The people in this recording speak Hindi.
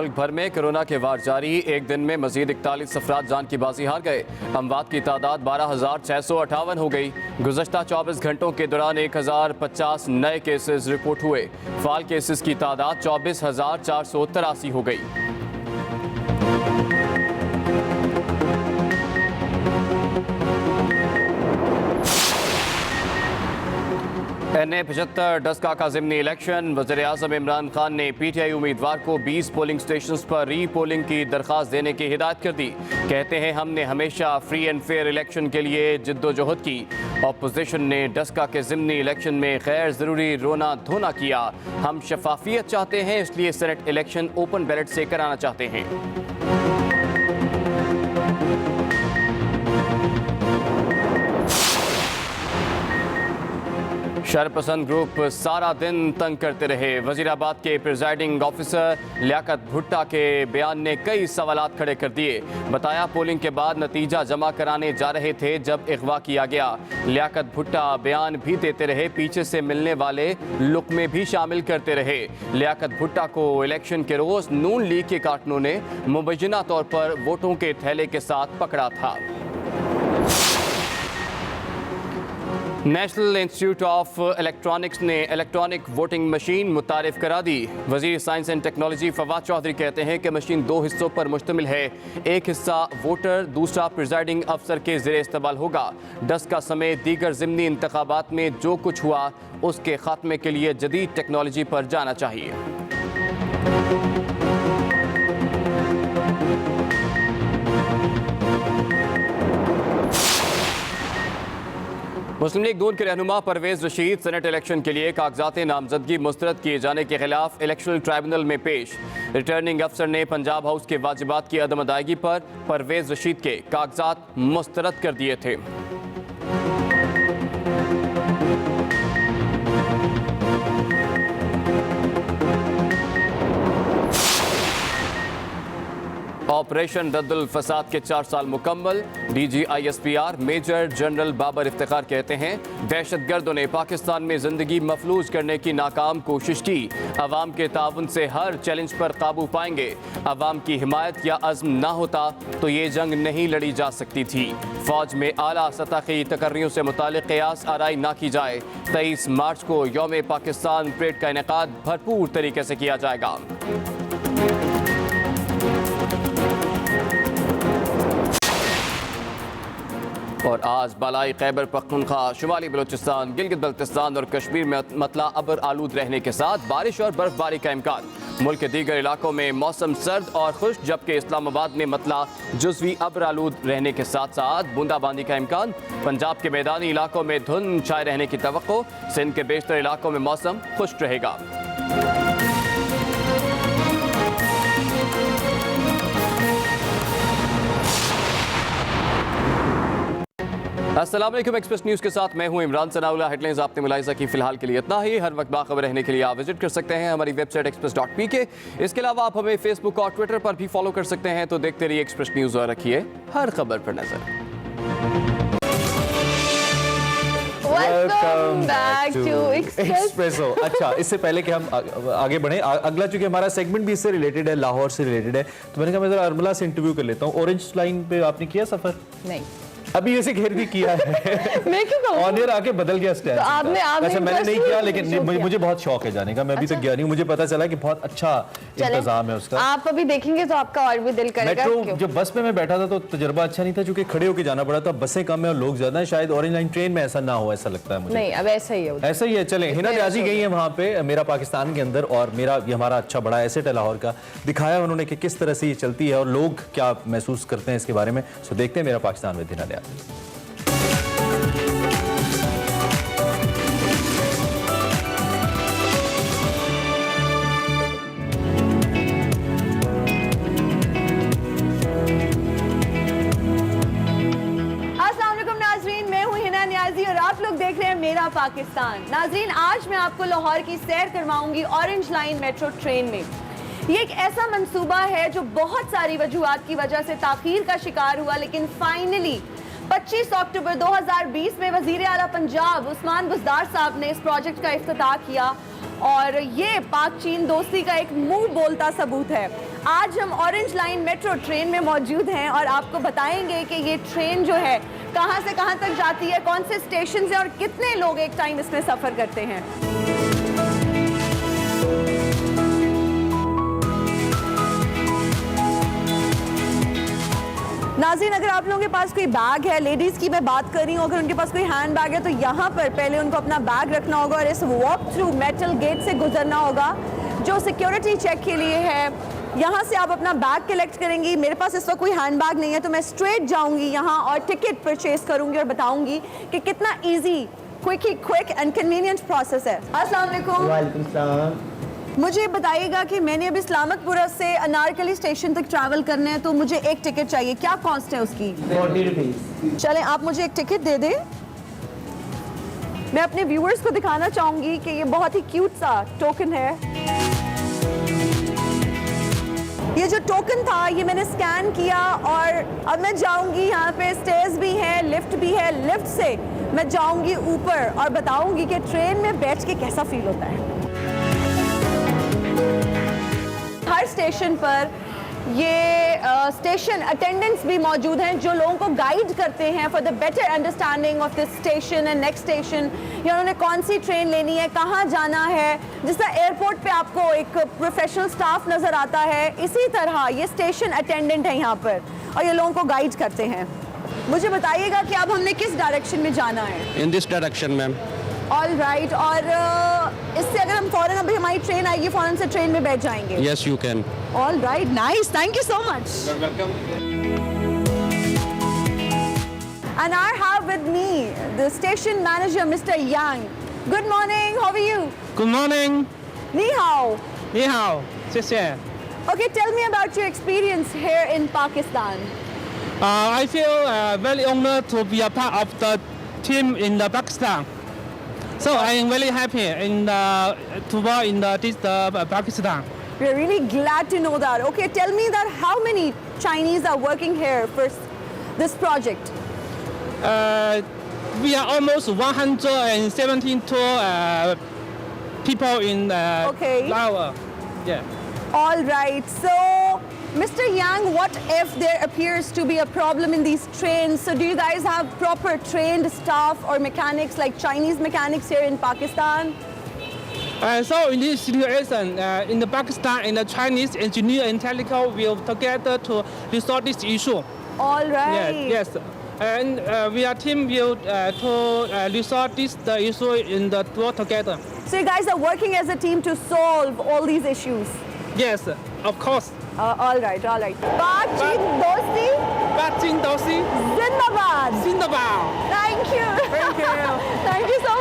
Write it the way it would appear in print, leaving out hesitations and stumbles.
मुल्क भर में कोरोना के वार जारी। एक दिन में मजीद 41 अफराद जान की बाजी हार गए। अमवात की तादाद 12,658 हो गई। गुज़श्ता 24 घंटों के दौरान 1050 नए केसेस रिपोर्ट हुए। फाल केसेस की तादाद 24,483 हो गई। NA-75 डस्का का ज़िमनी इलेक्शन। वज़ीर-ए-आज़म इमरान खान ने PTI उम्मीदवार को 20 पोलिंग स्टेशन पर री पोलिंग की दरख्वास्त देने की हिदायत कर दी। कहते हैं हमने हमेशा फ्री एंड फेयर इलेक्शन के लिए जिद्दोजहद की। अपोजिशन ने डस्का के ज़िमनी इलेक्शन में गैर ज़रूरी रोना धोना किया। हम शफाफियत चाहते हैं, इसलिए सेनेट इलेक्शन ओपन बैलेट से कराना चाहते हैं। शरपसंद ग्रुप सारा दिन तंग करते रहे। वजीराबाद के प्रिजाइडिंग ऑफिसर लियाकत भुट्टा के बयान ने कई सवालात खड़े कर दिए। बताया पोलिंग के बाद नतीजा जमा कराने जा रहे थे जब अगवा किया गया। लियाकत भुट्टा बयान भी देते रहे, पीछे से मिलने वाले लुक्मे भी शामिल करते रहे। लियाकत भुट्टा को इलेक्शन के रोज नून लीग के कारकुनों ने मुबैना तौर पर वोटों के थैले के साथ पकड़ा था। नेशनल इंस्टीट्यूट ऑफ इलेक्ट्रॉनिक्स ने इलेक्ट्रॉनिक वोटिंग मशीन मुतारिफ करा दी। वजीर science and technology Fawad Chaudhry कहते हैं कि मशीन 2 हिस्सों पर मुश्तमिल है। एक हिस्सा वोटर, दूसरा प्रिजाइडिंग अफसर के ज़ेरे इस्तेमाल होगा। डस्का समेत दीगर ज़िमनी इंतखाबात में जो कुछ हुआ उसके खात्मे के लिए जदीद टेक्नोलॉजी पर जाना चाहिए। मुस्लिम लीग नून के रहनुमा परवेज रशीद सेनेट इलेक्शन के लिए कागजात नामजदगी मुस्तरद किए जाने के खिलाफ इलेक्शनल ट्राइब्यूनल में पेश। रिटर्निंग अफसर ने पंजाब हाउस के वाजिबात की अदम अदायगी पर परवेज रशीद के कागजात मुस्तरद कर दिए थे। ऑपरेशन रद्दुल फसाद के 4 साल मुकम्मल। DGISPR major general Babar Iftikhar कहते हैं दहशतगर्दों ने पाकिस्तान में जिंदगी मफलूज करने की नाकाम कोशिश की। अवाम के ताउन से हर चैलेंज पर काबू पाएंगे। अवाम की हिमायत या अज़्म ना होता तो ये जंग नहीं लड़ी जा सकती थी। फौज में आला सतह की तकर्रियों से मुतालिक क़यास आराई ना की जाए। 23 मार्च को यौम पाकिस्तान परेड का इनेकाद भरपूर तरीके से किया जाएगा। और आज बालाई खैबर पख्तूनख्वा, शुमाली बलूचिस्तान, गिलगित बल्तिस्तान और कश्मीर में मतला अबर आलूद रहने के साथ बारिश और बर्फबारी का इम्कान। मुल्क के दीगर इलाकों में मौसम सर्द और खुश्क, जबकि इस्लामाबाद में मतला जुज़वी अबर आलूद रहने के साथ साथ बूंदाबांदी का इम्कान। पंजाब के मैदानी इलाकों में धुंध छाए रहने की तवक्को। सिंध के बेशतर इलाकों में मौसम खुश्क रहेगा। अस्सलाम वालेकुम। एक्सप्रेस न्यूज़ के साथ मैं हूं इमरान सनाउल्लाह। हेडलाइंस आपने मुलाहिज़ा की। फिलहाल के लिए इतना ही। हर वक्त बाखबर रहने के लिए आप विजिट कर सकते हैं हमारी वेबसाइट express.pk। इसके अलावा आप हमें फेसबुक और ट्विटर पर भी फॉलो कर सकते हैं। तो देखते रहिए एक्सप्रेस न्यूज़ और रखिए हर खबर पर नजर। Welcome back to Expresso. अच्छा, इससे पहले कि हम आगे बढ़े, अगला चूंकि हमारा सेगमेंट भी इससे रिलेटेड है, लाहौर से रिलेटेड है, तो मैंने कहा मैं जरा अरमला से इंटरव्यू कर लेता हूँ। ऑरेंज लाइन पे आपने किया सफर? नहीं, अभी ऐसे घेर भी किया है। मैं क्यों कहूँ? ऑन एयर आके बदल गया स्टैंड। तो आपने अच्छा, मैंने नहीं किया, लेकिन मुझे बहुत शौक है जाने का। मैं अभी तक गया नहीं, मुझे पता चला कि बहुत अच्छा इंतजाम है उसका। आप अभी देखेंगे तो आपका और भी दिल करेगा। मेट्रो जब बस में मैं बैठा था तो तजुर्बा अच्छा नहीं था, क्योंकि खड़े होकर जाना पड़ा था। बसें कम है और लोग ज्यादा है। शायद ऑरेंज लाइन ट्रेन में ऐसा ना हो, ऐसा लगता है मुझे। नहीं, अब ऐसा ही है, ऐसा ही है। चले, हिना न्याजी गई है वहाँ पे मेरा पाकिस्तान के अंदर, और मेरा ये हमारा अच्छा बड़ा एसेट है लाहौर का। दिखाया उन्होंने कि किस तरह से ये चलती है और लोग क्या महसूस करते हैं इसके बारे में। सो देखते हैं मेरा पाकिस्तान में हिना न्याजी। और आप लोग देख रहे हैं मेरा पाकिस्तान। नाज़रीन, आज मैं आपको लाहौर की सैर करवाऊंगी ऑरेंज लाइन मेट्रो ट्रेन में। ये एक ऐसा मंसूबा है जो बहुत सारी वजूहात की वजह से ताखीर का शिकार हुआ, लेकिन फाइनली 25 अक्टूबर 2020 में वजीर आला पंजाब उस्मान बुज़दार साहब ने इस प्रोजेक्ट का इफ्तिताह किया और ये पाक चीन दोस्ती का एक मुंह बोलता सबूत है। आज हम ऑरेंज लाइन मेट्रो ट्रेन में मौजूद हैं और आपको बताएंगे कि ये ट्रेन जो है कहां से कहां तक जाती है, कौन से स्टेशन से और कितने लोग एक टाइम इसमें सफर करते हैं। नाज़रीन, अगर आप लोगों के पास कोई बैग है, लेडीज़ की मैं बात कर रही हूँ, अगर उनके पास कोई हैंड बैग है तो यहाँ पर पहले उनको अपना बैग रखना होगा और इस वॉक थ्रू मेटल गेट से गुजरना होगा जो सिक्योरिटी चेक के लिए है। यहाँ से आप अपना बैग कलेक्ट करेंगी। मेरे पास इस वक्त कोई हैंड बैग नहीं है तो मैं स्ट्रेट जाऊँगी यहाँ और टिकट परचेज करूँगी और बताऊँगी कि कितना easy, quick and convenient process है। अस्सलाम वालेकुम। वालेकुम सलाम। मुझे बताइएगा कि मैंने अभी इस्लामतपुरा से अनारकली स्टेशन तक ट्रैवल करना है तो मुझे एक टिकट चाहिए, क्या कॉस्ट है उसकी? 40 रुपीज़। चलें, आप मुझे एक टिकट दे दें। मैं अपने व्यूअर्स को दिखाना चाहूँगी कि ये बहुत ही क्यूट सा टोकन है। ये जो टोकन था ये मैंने स्कैन किया और अब मैं जाऊँगी, यहाँ पे स्टेयर्स भी हैं, लिफ्ट भी है। लिफ्ट से मैं जाऊँगी ऊपर और बताऊँगी कि ट्रेन में बैठ के कैसा फील होता है। हर स्टेशन पर ये स्टेशन अटेंडेंट्स भी मौजूद हैं जो लोगों को गाइड करते हैं for the better understanding of this station and next station, या उन्होंने कौन सी ट्रेन लेनी है, कहाँ जाना है। जिस तरह एयरपोर्ट पे आपको एक प्रोफेशनल स्टाफ नज़र आता है, इसी तरह ये स्टेशन अटेंडेंट है यहाँ पर और ये लोगों को गाइड करते हैं। मुझे बताइएगा कि अब हमने किस डायरेक्शन में जाना है? In this direction ma'am. All right. और इससे अगर हम फौरन, अभी हमारी ट्रेन आएगी, फौरन से ट्रेन में बैठ जाएंगे? Yes you can. All right, nice, thank you so much. And I have with me the station manager, Mr. Yang. Good morning, how are you? Good morning. Ni hao. 你好，谢谢。 Okay, tell me about your experience here in Pakistan. I feel very honored to be a part of the team in the Pakistan. So I am very happy to work in this Pakistan. We're really glad to know that. Okay, tell me that how many Chinese are working here for this project? We are almost 172 people in Okay. our. Yeah. All right. So, Mr. Yang, what if there appears to be a problem in these trains? So, do you guys have proper trained staff or mechanics like Chinese mechanics here in Pakistan? So in this situation, in the Pakistan and the Chinese engineer and technical will together to resolve this issue. All right. Yes. And we are team will to resolve the issue in the work together. So, you guys are working as a team to solve all these issues? Yes, of course. All right, all right. Baatcheet dosti, Batching Dosi, zindabad. Zindabad. Thank you. Thank you. Thank you so